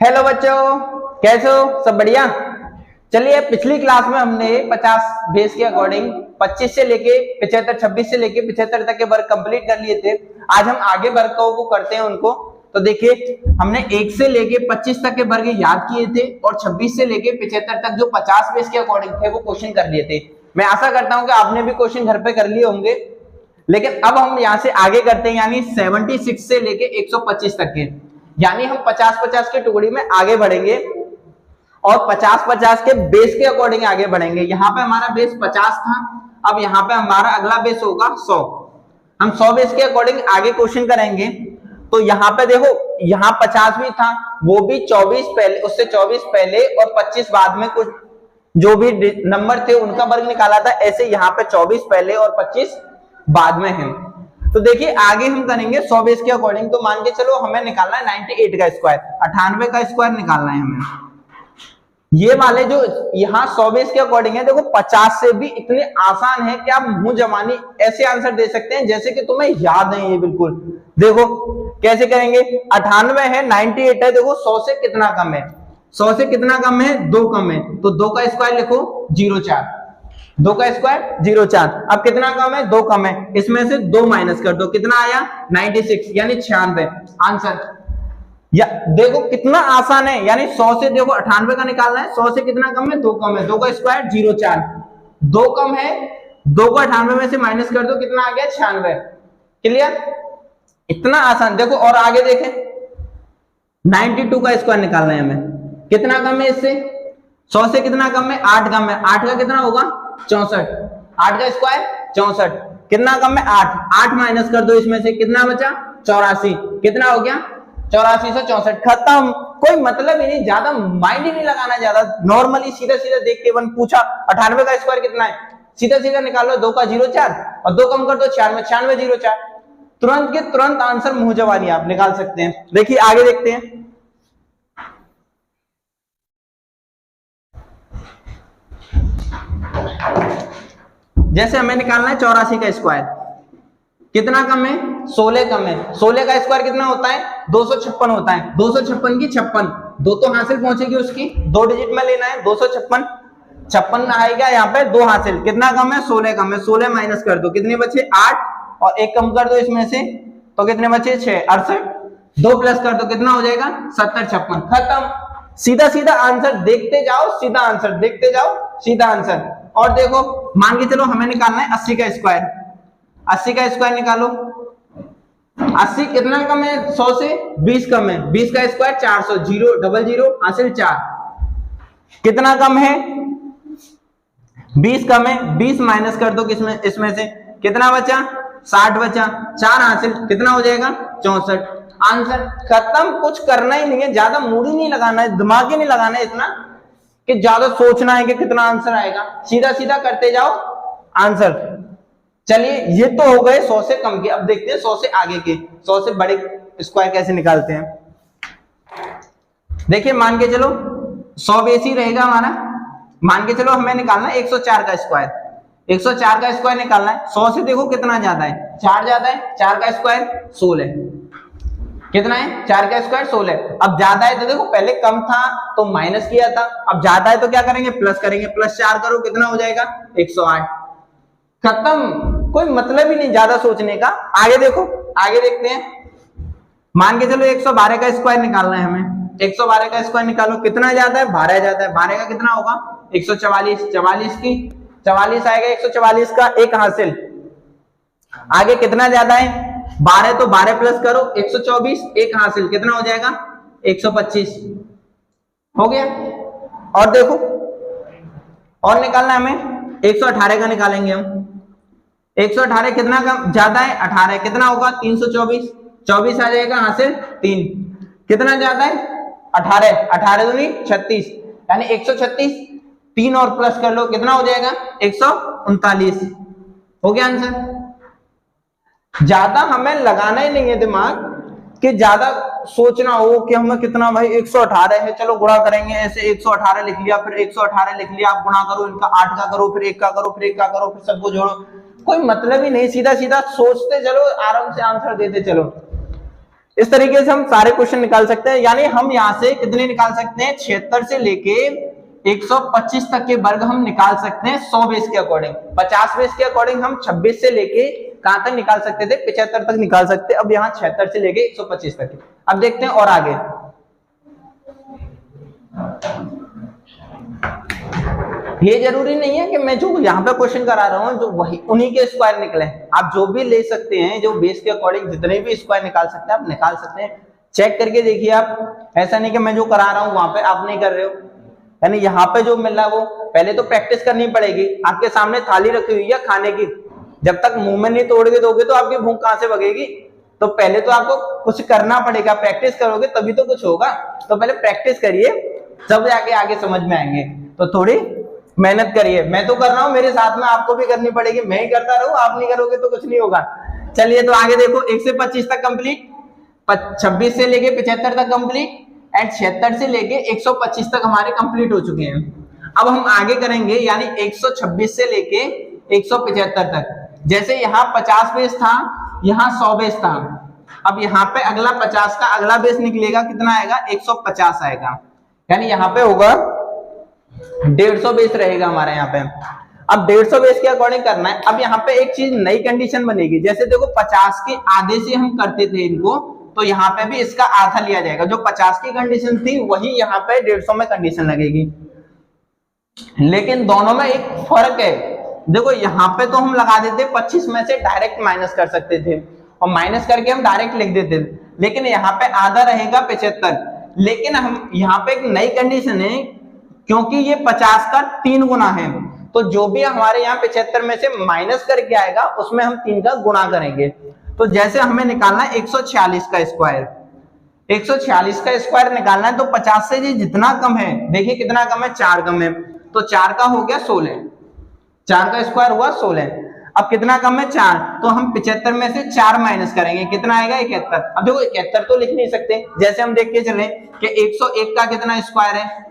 Hello बच्चों, कैसे हो? सब बढ़िया। चलिए, पिछली क्लास में हमने 50 बेस के अकॉर्डिंग 25 से लेके 75, 26 से लेके 75 तक के वर्ग कंप्लीट कर लिए थे। आज हम आगे वर्ग को करते हैं उनको। तो देखिए, हमने 1 से लेके 25 तक के वर्ग याद किए थे और 26 से लेके 75 तक जो 50 बेस के अकॉर्डिंग थे वो क्वेश्चन कर लिए थे। मैं आशा करता हूं कि आपने भी क्वेश्चन घर पे कर लिए होंगे। लेकिन अब हम यहाँ से आगे करते हैं, यानी 76 से लेके 125 तक के, यानी हम 50-50 के टुकड़ी में आगे बढ़ेंगे और 50-50 के बेस के अकॉर्डिंग आगे बढ़ेंगे। यहाँ पे हमारा बेस 50 था, अब यहाँ पे हमारा अगला बेस होगा 100। हम 100 बेस के अकॉर्डिंग आगे क्वेश्चन करेंगे। तो यहाँ पे देखो, यहाँ 50 भी था, वो भी 24 पहले, उससे 24 पहले और 25 बाद में, कुछ जो भी नंबर थे उनका वर्ग निकाला था। ऐसे यहाँ पे 24 पहले और 25 बाद में है। तो देखिए, आगे हम करेंगे 100 बेस के अकॉर्डिंग। तो मान के चलो हमें निकालना है 98 का स्क्वायर, 98 का स्क्वायर निकालना है हमें। ये वाले जो यहाँ 100 बेस के अकॉर्डिंग है, देखो 50 से भी इतने आसान है कि आप मुंह जबानी ऐसे आंसर दे सकते हैं जैसे कि तुम्हें याद है। ये बिल्कुल देखो कैसे करेंगे। 98 है, 98 है, देखो 100 से कितना कम है? 100 से कितना कम है? 2 कम है, तो 2 का स्क्वायर लिखो 04। 2 का स्क्वायर 04। अब कितना कम है? 2 कम है, इसमें से 2 माइनस कर दो, कितना आया? 96, यानी 96 आंसर। या देखो कितना आसान है, यानी 100 से देखो 98 का निकालना है। 100 से कितना कम है? 2 कम है, 2 का स्क्वायर 04। 2 कम है, 2 को 98 में से माइनस कर दो, कितना आ गया? 96। क्लियर? इतना आसान। देखो और आगे देखें, 92 का स्क्वायर निकालना है हमें। कितना कम है इससे? 100 से कितना कम है? 8 कम है, 8 का कितना होगा? 64। 8 का स्क्वायर 64। कितना कम है? 8। 8 माइनस कर दो, इसमें से कितना बचा? 84। कितना हो गया? 84 से 64। खत्म। कोई मतलब ही नहीं, ज्यादा माइंड ही नहीं लगाना, ज्यादा नॉर्मली सीधा सीधा देख के वन पूछा 98 का स्क्वायर कितना है, सीधा सीधा निकालो। 2 का 04 और 2 कम कर दो, 96, 96 04। तुरंत के तुरंत आंसर मुंह जबानी आप निकाल सकते हैं। देखिए आगे देखते हैं। जैसे हमें निकालना है 84 का स्क्वायर, कितना कम है? 16 कम है। 16 का स्क्वायर कितना होता है? 256 होता है। 256 की 56, 2 तो हासिल पहुंचेगी उसकी, 2 डिजिट में लेना है। 256, 56 आएगा यहाँ पे, 2 हासिल। कितना कम है? 16 कम है। 16 माइनस कर दो, कितने बचे? 8 और 1 कम कर दो इसमें से, तो कितने बचे? 6, 68। 2 प्लस कर दो, कितना हो जाएगा? 70, 56। खत्म। सीधा सीधा आंसर देखते जाओ, सीधा आंसर देखते जाओ, सीधा आंसर। और देखो, मान के चलो हमें निकालना है 80 का स्क्वायर। 80 का स्क्वायर निकालो। 80 कितना कम है? 100 से 20 कम है। 20 का स्क्वायर 400, 0 0 0 हासिल 4। कितना कम है? 20 कम है। 20 माइनस कर दो किसमें, इसमें से कितना बचा? 60 बचा। 4 हासिल, कितना हो जाएगा? 64। आंसर खत्म। कुछ करना ही नहीं है, ज्यादा मूड ही नहीं लगाना है, दिमाग ही नहीं लगाना है इतना कि ज्यादा सोचना है कि कितना आंसर आएगा। सीधा सीधा करते जाओ आंसर। चलिए, ये तो हो गए 100 से कम के। अब देखते हैं 100 से आगे के, 100 से बड़े स्क्वायर कैसे निकालते हैं। देखिए, मान के चलो 100 बेस ही रहेगा हमारा। मान के चलो हमें निकालना है 104 का स्क्वायर। 104 का स्क्वायर निकालना है। 100 से देखो कितना ज्यादा है? 4 ज्यादा है। 4 का स्क्वायर 16। कितना है? 4 का स्क्वायर 16। अब ज्यादा है तो देखो, पहले कम था तो माइनस किया था, अब ज्यादा है तो क्या करेंगे? प्लस करेंगे। प्लस 4 करो, कितना हो जाएगा? 108। खत्म। कोई मतलब ही नहीं ज्यादा सोचने का। आगे देखो, आगे देखते हैं। मान के चलो 112 का स्क्वायर निकालना है हमें। 112 का स्क्वायर निकालो। कितना ज्यादा है? 12 ज्यादा है। 12 का कितना होगा? 144। 44 की 44 आएगा, 144 का 1 हासिल। आगे कितना ज्यादा है? 12, तो 12 प्लस करो, 124, 1 हासिल। कितना हो जाएगा? 125 हो गया। और देखो, और निकालना है हमें 118 का निकालेंगे हम। 118 कितना कम ज्यादा है? 18। कितना होगा? 324। 24 आ जाएगा हासिल 3। कितना ज्यादा है? 18। 18 दूनी 36, यानी 136। 3 और प्लस कर लो, कितना हो जाएगा? 139 हो गया आंसर। ज्यादा हमें लगाना ही नहीं है दिमाग कि ज्यादा सोचना हो कि हमें कितना, भाई 118 है, चलो गुणा करेंगे ऐसे। 118 लिख लिया, फिर 118 लिख लिया, आप गुणा करो इनका, 8 का करो, फिर 1 का करो, फिर 1 का करो, फिर सबको जोड़ो। कोई मतलब ही नहीं। सीधा सीधा सोचते चलो, आराम से आंसर देते चलो। इस तरीके से हम सारे क्वेश्चन निकाल सकते हैं, यानी हम यहाँ से कितने निकाल सकते हैं, 76 से लेके 125 तक के वर्ग हम निकाल सकते हैं 100 बेस के अकॉर्डिंग। 50 बेस के अकॉर्डिंग हम 26 से लेके कहां तक निकाल सकते थे, 75 तक निकाल सकते। अब यहाँ 76 से लेके 125 तक। अब देखते हैं और आगे। ये जरूरी नहीं है कि मैं जो यहाँ पे क्वेश्चन करा रहा हूँ जो वही उन्हीं के स्क्वायर निकले, आप जो भी ले सकते हैं, जो बेस के अकॉर्डिंग जितने भी स्क्वायर निकाल सकते हैं आप निकाल सकते हैं। चेक करके देखिए आप, ऐसा नहीं कि मैं जो करा रहा हूँ वहां पे आप नहीं कर रहे हो, यानी यहाँ पे जो मिल रहा है वो पहले तो प्रैक्टिस करनी पड़ेगी। आपके सामने थाली रखी हुई है खाने की, जब तक मुंह में नहीं तोड़ के दोगे तो आपकी भूख कहां से भगेगी। तो पहले तो आपको कुछ करना पड़ेगा, प्रैक्टिस करोगे तभी तो कुछ होगा। तो पहले प्रैक्टिस करिए, तब जाके आगे समझ में आएंगे। तो थोड़ी मेहनत करिए, मैं तो कर रहा हूँ, मेरे साथ में आपको भी करनी पड़ेगी। मैं ही करता रहूं, आप नहीं करोगे तो कुछ नहीं होगा। चलिए तो आगे देखो, 1 से 25 तक कंप्लीट, 26 से लेके 75 तक कंप्लीट एंड 76 से लेके 125 तक हमारे कंप्लीट हो चुके हैं। अब हम आगे करेंगे, यानी 126 से लेके 175 तक। जैसे यहाँ 50 बेस था, यहाँ 100 बेस था, अब यहाँ पे अगला 50 का अगला बेस निकलेगा, कितना आएगा, 150 आएगा, यानी यहाँ पे होगा 150 बेस रहेगा हमारे यहाँ पे। अब 150 बेस के अकॉर्डिंग करना है। अब यहाँ पे एक चीज नई कंडीशन बनेगी, जैसे देखो 50 के आधे से हम करते थे इनको, तो यहाँ पे भी इसका आधा लिया जाएगा। जो 50 की कंडीशन थी वही यहाँ पे 150 में कंडीशन लगेगी, लेकिन दोनों में एक फर्क है। देखो यहाँ पे तो हम लगा देते 25 में से डायरेक्ट माइनस कर सकते थे और माइनस करके हम डायरेक्ट लिख देते, लेकिन यहाँ पे आधा रहेगा 75। लेकिन हम यहाँ पे एक नई कंडीशन है, क्योंकि ये 50 का 3 गुना है, तो जो भी हमारे यहाँ 75 में से माइनस करके आएगा उसमें हम 3 का गुणा करेंगे। तो जैसे हमें निकालना है 146 का स्क्वायर, 146 का स्क्वायर निकालना है, तो 50 से जितना कम है, देखिए कितना कम है, 4 कम है, तो 4 का हो गया 16, 4 का स्क्वायर हुआ 16। अब कितना कम है, 4, तो हम 75 में से 4 माइनस करेंगे, कितना आएगा, 71। अब देखो 71 तो लिख नहीं सकते, जैसे हम देख के चले कि 101 का कितना स्क्वायर है,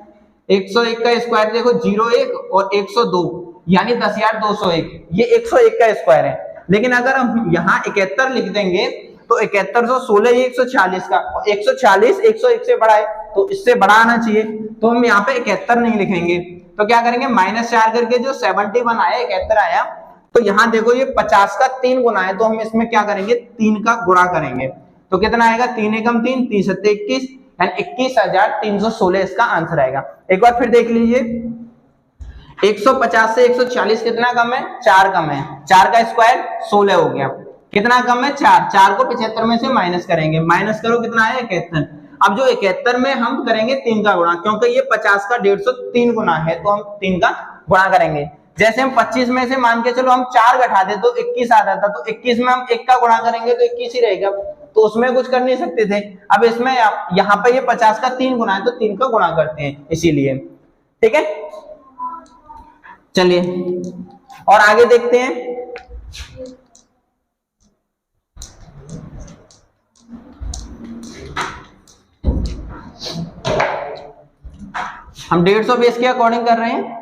101 का स्क्वायर देखो 01 और 102, यानी 10,201, ये 101 का स्क्वायर है। लेकिन अगर हम यहाँ 71 लिख देंगे तो 71 से 16 ये 140 का, 140 101 से बड़ा है तो इससे बड़ा आना चाहिए, तो हम यहाँ पे 71 नहीं लिखेंगे। तो क्या करेंगे, -4 करके जो 71 आया 71 आया, तो यहाँ देखो ये 50 का 3 गुना है, तो हम इसमें क्या करेंगे, 3 का गुणा करेंगे, तो कितना आएगा, 3 एकम 3, 3 सत्ते 21, 21,316 इसका आंसर आएगा। एक बार फिर देख लीजिए, 150 से 140 कितना कम है, 4 कम है, 4 का स्क्वायर 16 हो गया, कितना कम है, 4, 4 को 75 में से माइनस करेंगे, माइनस करो कितना है, 71। अब जो 71 में हम करेंगे 3 का गुणा, क्योंकि ये 50 का 150 3 गुना है, तो हम 3 का गुणा करेंगे। जैसे हम 25 में से मान के चलो हम 4 घटा दे तो 21 आ जाता, तो 21 में हम 1 का गुणा करेंगे तो 21 ही रहेगा, तो उसमें कुछ कर नहीं सकते थे। अब इसमें यहाँ पे ये 50 का 3 गुना है, तो 3 का गुणा करते हैं इसीलिए, ठीक है। चलिए और आगे देखते हैं। हम 150 बेस के अकॉर्डिंग कर रहे हैं।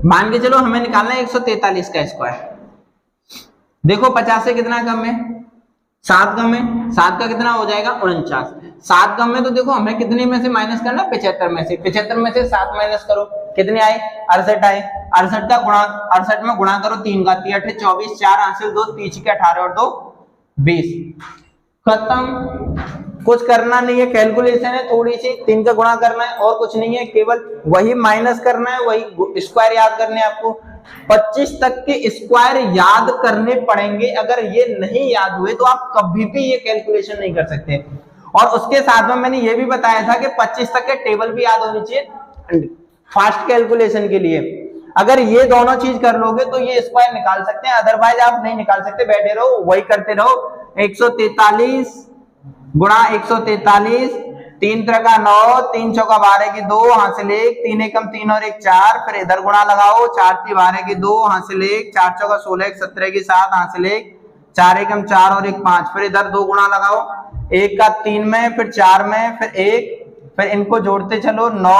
मान के चलो हमें निकालना है 143 का स्क्वायर। देखो 50 से कितना कम है, 7 कम है, 7 का कितना हो जाएगा, 49। 7 कम है तो देखो हमें कितने में से माइनस करना, 75 में से, 75 में से 7 माइनस करो, कितने आए, 68 आए। 68 का गुणा, 68 में गुणा करो 3 का, 3 8 24, 4 हासिल 2, 3 के 18 और 2 20, खत्म। कुछ करना नहीं है, कैलकुलेशन है थोड़ी सी, 3 का गुणा करना है और कुछ नहीं है, केवल वही माइनस करना है, वही स्क्वायर याद करने हैं आपको। 25 तक के स्क्वायर याद करने पड़ेंगे, अगर ये नहीं याद हुए तो आप कभी भी ये कैलकुलेशन नहीं कर सकते। और उसके साथ में मैंने ये भी बताया था कि 25 तक के टेबल भी याद होनी चाहिए फास्ट कैलकुलेशन के लिए। अगर ये दोनों चीज कर लोगे तो ये स्क्वायर निकाल सकते हैं, अदरवाइज आप नहीं निकाल सकते, बैठे रहो वही करते रहो। 143 गुणा 143, 3 3 का 9, 3 चौका 12 की 2, हासिल 1, 3 एकम 3 और 1 4, फिर इधर गुणा लगाओ, 4 3 12 की 2, हासिल 1, 4 चौका 16, 1 17 की 7, हासिल 1, 4 एकम 4 और 1 5, फिर इधर 2 गुणा लगाओ, 1 का 3 में, फिर 4 में, फिर 1, फिर इनको जोड़ते चलो, 9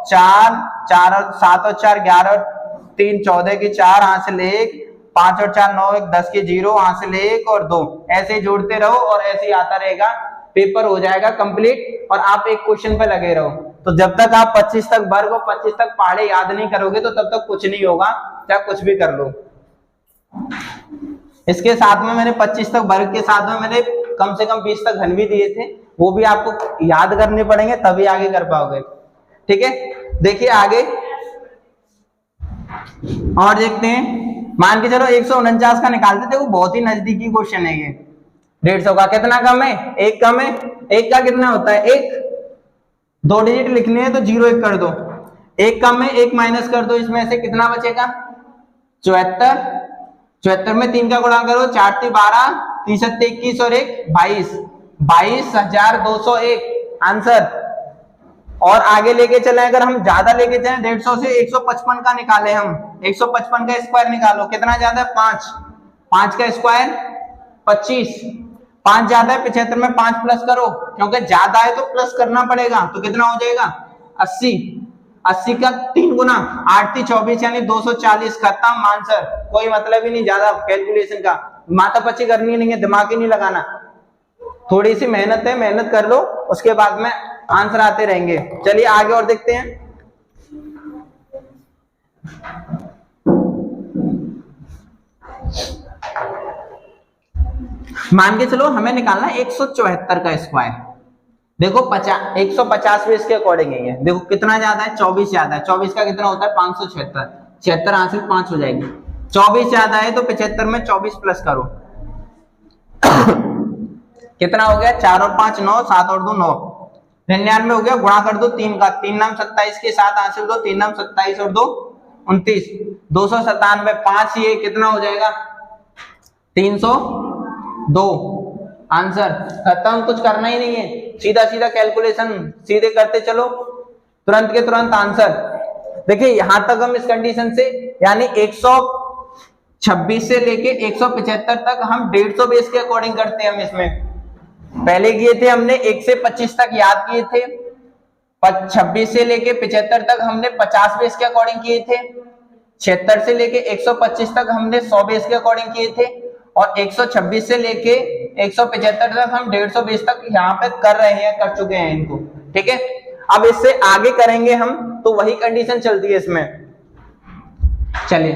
4 4 और 7 और 4 11 और 3 14 की 4, हासिल 1, 5 और 4 9, 1 10 के 0, वहां से ले 1 और 2, ऐसे जोड़ते रहो और ऐसे ही आता रहेगा, पेपर हो जाएगा कंप्लीट और आप एक क्वेश्चन पे लगे रहो। तो जब तक आप 25 तक वर्ग और 25 तक पहाड़े याद नहीं करोगे तो तब तक कुछ नहीं होगा, चाहे कुछ भी कर लो। इसके साथ में मैंने 25 तक वर्ग के साथ में मैंने कम से कम 20 तक घन भी दिए थे, वो भी आपको याद करने पड़ेंगे तभी आगे कर पाओगे। ठीक है, देखिए आगे और देखते हैं। मान के चलो 149 का निकालते थे, वो बहुत ही नजदीकी क्वेश्चन है ये। 150 का कितना कम है? 1 कम है। 1 का कितना होता है? 1, 2 डिजिट लिखने हैं तो 0 1 कर दो। 1 कम है, 1 माइनस कर दो, इसमें से कितना बचेगा? 74। 74 में 3 का गुणा करो, 4 3 12, 3 7 21 और 1 22, 22,201 आंसर। और आगे लेके चले, अगर हम ज्यादा लेके चले 150 से 155 का निकाले हम, 155 का स्क्वायर निकालो, कितना ज्यादा है? 5, 5 का स्क्वायर 25, 5 ज्यादा है 75 में 5 प्लस करो, क्योंकि ज्यादा है तो प्लस करना पड़ेगा, तो कितना हो जाएगा? 80, 80 का 3 गुना 8 3 24 यानी 240, खत्म आंसर। कोई मतलब ही नहीं ज्यादा कैलकुलेशन का, माथापच्ची करनी नहीं है, दिमाग ही नहीं लगाना, थोड़ी सी मेहनत है, मेहनत कर लो, उसके बाद में आंसर आते रहेंगे। चलिए आगे और देखते हैं। मान के चलो हमें निकालना 174 का स्क्वायर। देखो 150 बेस के अकॉर्डिंग है ये। देखो कितना ज्यादा है? 24 ज्यादा है। 24 का कितना होता है? 576, 76 आंसर 5 हो जाएगी। 24 ज्यादा है तो 75 में 24 प्लस करो कितना हो गया? 4 और 5 9, 7 और 2 9, 99 हो गया। गुणा कर दो 3 का, 3 नाम 27 के साथ आंसर दो, 3 नाम 27 और 2 29, 297, 5 ये कितना हो जाएगा? 302 आंसर। खत्म, कुछ करना ही नहीं है, सीधा सीधा कैलकुलेशन सीधे करते चलो, तुरंत के तुरंत आंसर। देखिए यहां तक हम इस कंडीशन से यानी 126 से लेके 175 तक हम 150 बेस के अकॉर्डिंग करते हैं। हम इसमें पहले किए थे हमने 1 से 25 तक याद किए थे, 26 से लेके 75 तक हमने 50 बेस के अकॉर्डिंग किए थे, 76 से लेके 125 तक हमने 100 बेस के अकॉर्डिंग किए थे, और 126 से लेके 175 तक हम 150 बेस तक यहाँ पे कर रहे हैं, कर चुके हैं इनको। ठीक है, अब इससे आगे करेंगे हम तो वही कंडीशन चलती है इसमें। चलिए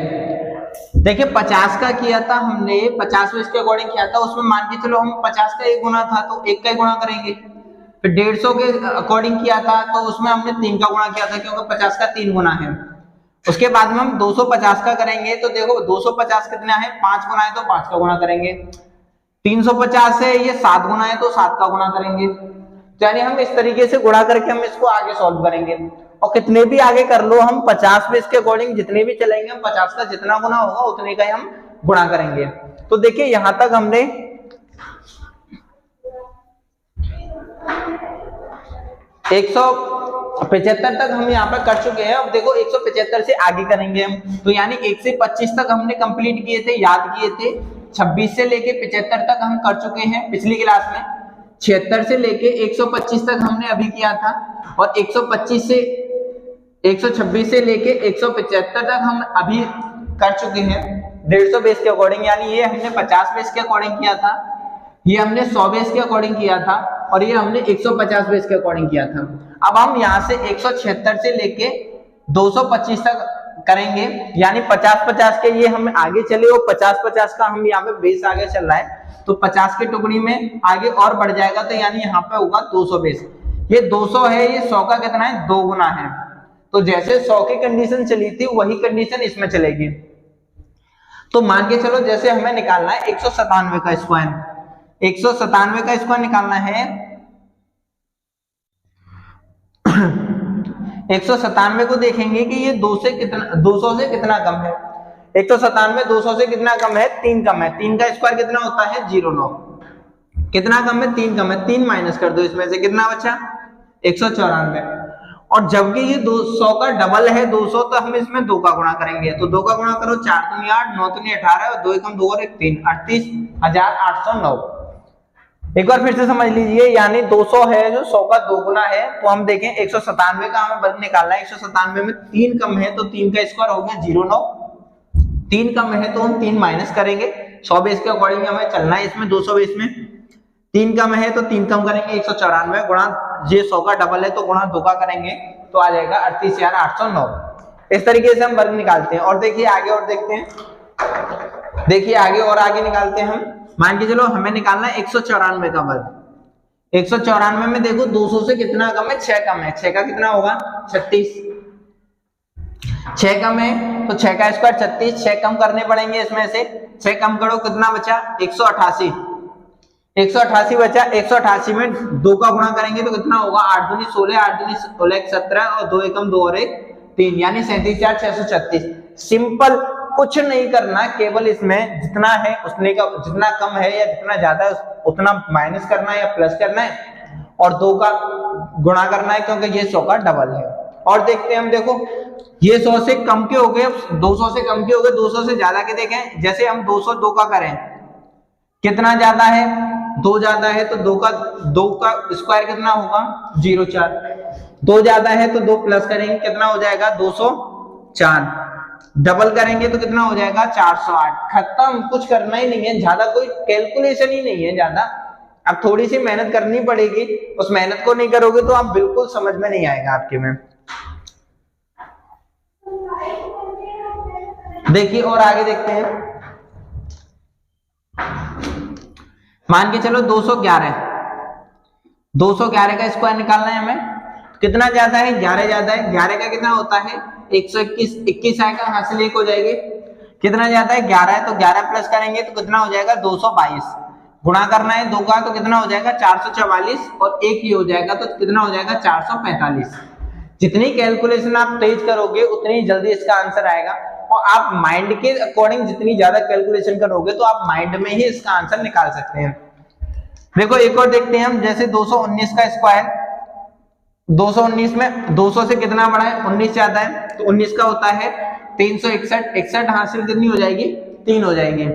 देखिए 50 का किया था हमने, 50 बेस के अकॉर्डिंग किया था, उसमें मान के चलो हम 50 का 1 गुना था तो 1 का गुणा करेंगे। फिर 150 के अकॉर्डिंग किया था तो उसमें हमने 3 का गुणा किया था, क्योंकि 50 का 3 गुना है। उसके बाद में हम 250 का करेंगे तो देखो 250 कितना है? 5 गुना है तो 5 का गुणा करेंगे। 350 है ये 7 गुना है तो 7 का गुणा करेंगे। यानी हम इस तरीके से गुणा करके हम इसको आगे सॉल्व करेंगे। और कितने भी आगे कर लो हम 50 बेस के अकॉर्डिंग जितने भी चलेंगे, हम 50 का जितना गुना होगा उतने का ही हम गुणा करेंगे। तो देखिए यहां तक हमने 175 तक हम यहाँ पर कर चुके हैं। अब देखो 175 से आगे करेंगे हम, तो यानी 1 से 25 तक हमने कंप्लीट किए थे, याद किए थे। 26 से लेके 75 तक हम कर चुके हैं पिछली क्लास में। 76 से लेके 125 तक हमने अभी किया था, और 126 से 126 से लेके 175 तक हम अभी कर चुके हैं 150 बेस के अकॉर्डिंग। यानी ये हमने 50 बेस के अकॉर्डिंग किया था, ये हमने 100 बेस के अकॉर्डिंग किया था, और ये हमने 150 बेस के अकॉर्डिंग किया था। अब हम यहाँ से 176 से लेके 225 तक करेंगे, यानी 50-50 के ये हम आगे चले, और 50-50 का हम यहाँ पे बेस आगे चल रहा है तो 50 के टुकड़ी में आगे और बढ़ जाएगा, तो यानी यहाँ पे होगा 200 बेस। ये 200 है, ये 100 का कितना है? 2 गुना है। तो जैसे 100 की कंडीशन चली थी वही कंडीशन इसमें चलेगी। तो मान के चलो जैसे हमें निकालना है 197 का स्क्वायर, 197 का स्क्वायर निकालना है 197 को देखेंगे कि ये 200 से कितना कम है। 197 200 से कितना कम है? 3 कम है। 3 का स्क्वायर कितना होता है? 09। कितना कम है? 3 कम है। 3 माइनस कर दो, इसमें से कितना बचा? 194। और जबकि ये 200 का डबल है 200, तो हम इसमें 2 का गुणा करेंगे। तो 2 का गुणा करो, 4 दूनी 8, 9 दूनी 18 और 2 एकम 2 और 1 3, 38,809। एक बार फिर से समझ लीजिए, यानी 200 है जो 100 का 2 गुना है। तो हम देखें 197 का हमें बल निकालना है, 197 में 3 कम है तो 3 का स्क्वायर हो गया 09। 3 कम है तो हम 3 माइनस करेंगे, 100 बेस के अकॉर्डिंग हमें चलना है इसमें 200 बेस में। 3 कम है तो 3 कम करेंगे 194 गुणा ये 100 का डबल है तो गुणा 2 का करेंगे तो आ जाएगा 38,809। इस तरीके से हम वर्ग निकालते हैं। और देखिए आगे और देखते हैं, देखिए आगे और आगे निकालते हैं हम। मान के चलो हमें निकालना है 194 का वर्ग। 194 में देखो 200 से कितना कम है, 6 कम है। 6 का कितना होगा 36, 6 कम है तो 6 का स्क्वायर 36, 6 कम करने पड़ेंगे इसमें से। 6 कम करो कितना बचा 188, 188 बचा। 188 में 2 का गुणा करेंगे तो कितना होगा 8 दूनी 16, 8 दूनी 16 17 और 2 एकम 2 और 1 3 यानी 37,636। सिंपल, कुछ नहीं करना, केवल इसमें जितना है उसने का जितना कम है या जितना ज्यादा है उतना माइनस करना है या प्लस करना है और 2 का गुणा करना है क्योंकि ये 100 का डबल है। और देखते हैं हम, देखो ये 100 से कम के हो गए, 200 से कम के हो गए, 200 से ज्यादा के देखें। जैसे हम 202 का करें, कितना ज्यादा है 2 ज्यादा है तो 2 का स्क्वायर कितना होगा 04। 2 ज्यादा है तो 2 प्लस करेंगे कितना हो जाएगा 204। डबल करेंगे तो कितना हो जाएगा 408। खत्म, कुछ करना ही नहीं है, ज्यादा कोई कैलकुलेशन ही नहीं है ज्यादा। अब थोड़ी सी मेहनत करनी पड़ेगी, उस मेहनत को नहीं करोगे तो आप बिल्कुल समझ में नहीं आएगा आपके में। देखिए और आगे देखते हैं। मान के चलो 211, 211 का स्क्वायर निकालना है हमें। कितना ज्यादा है 11 ज्यादा है। 11 का कितना होता है 121, 21 आएगा, हाथ से 1 हो जाएगी। कितना ज्यादा है 11 है तो 11 प्लस करेंगे तो कितना हो जाएगा 222। गुणा करना है 2 का तो कितना हो जाएगा 444 और 1 ही हो जाएगा तो कितना हो जाएगा 445। जितनी कैलकुलेशन आप तेज करोगे उतनी जल्दी इसका आंसर आएगा। और आप माइंड के अकॉर्डिंग जितनी ज्यादा कैलकुलेशन करोगे तो आप माइंड में ही इसका आंसर निकाल सकते हैं। देखो एक और देखते हैं हम, जैसे 219 का स्क्वायर। 219 में 200 से कितना बड़ा है 19 ज्यादा है तो 19 का होता है 361। 61 हासिल कितनी हो जाएगी 3 हो जाएगी।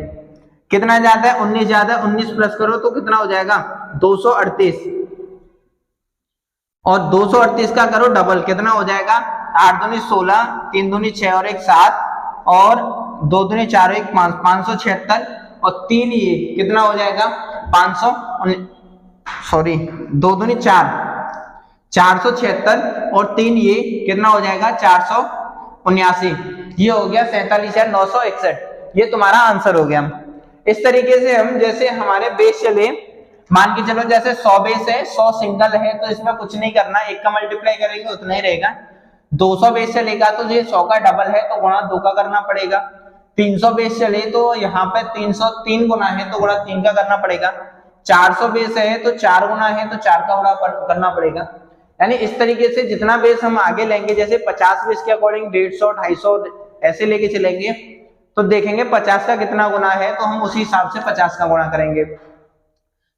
कितना ज्यादा है 19 ज्यादा है, 19 प्लस करो तो कितना हो जाएगा 238 और 238 का करो डबल कितना हो जाएगा 8 दूनी 16, 3 दूनी 6 और 1 7 और 2 दूनी 4 1 5, 576 और 3 ये कितना हो जाएगा 500 सॉरी 2 दूनी 4, 476 और 3 ये कितना हो जाएगा 479। ये हो गया 47,961। ये तुम्हारा आंसर हो गया। इस तरीके से हम, जैसे हमारे बेस चले, मान के चलो जैसे 100 बेस है, 100 सिंगल है तो इसमें कुछ नहीं करना, 1 का मल्टीप्लाई करेंगे उतना ही रहेगा। 200 बेस चलेगा तो ये 100 का डबल है तो गुणा 2 का करना पड़ेगा। 300 बेस चले तो यहाँ पे 303 गुना है तो गुणा 3 का करना पड़ेगा। 400 बेस है तो 4 गुना है तो 4 का गुणा करना पड़ेगा। यानी इस तरीके से जितना बेस हम आगे लेंगे, जैसे 50 बेस के अकॉर्डिंग 150 250 ऐसे लेके चलेंगे तो देखेंगे 50 का कितना गुना है तो हम उसी हिसाब से 50 का गुणा करेंगे,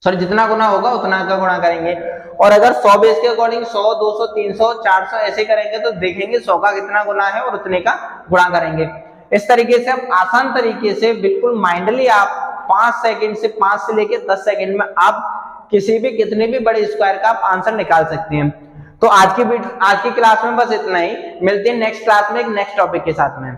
सॉरी जितना गुना होगा उतना का गुणा करेंगे। और अगर 100 बेस के अकॉर्डिंग 100 200 300 400 ऐसे करेंगे तो देखेंगे 100 का कितना गुना है और उतने का गुणा करेंगे। इस तरीके से आप आसान तरीके से बिल्कुल माइंडली आप 5 सेकंड से 5 से लेके 10 सेकंड में आप किसी भी कितने भी बड़े स्क्वायर का आप आंसर निकाल सकते हैं। तो आज की क्लास में बस इतना ही। मिलते हैं नेक्स्ट क्लास में एक नेक्स्ट टॉपिक के साथ में।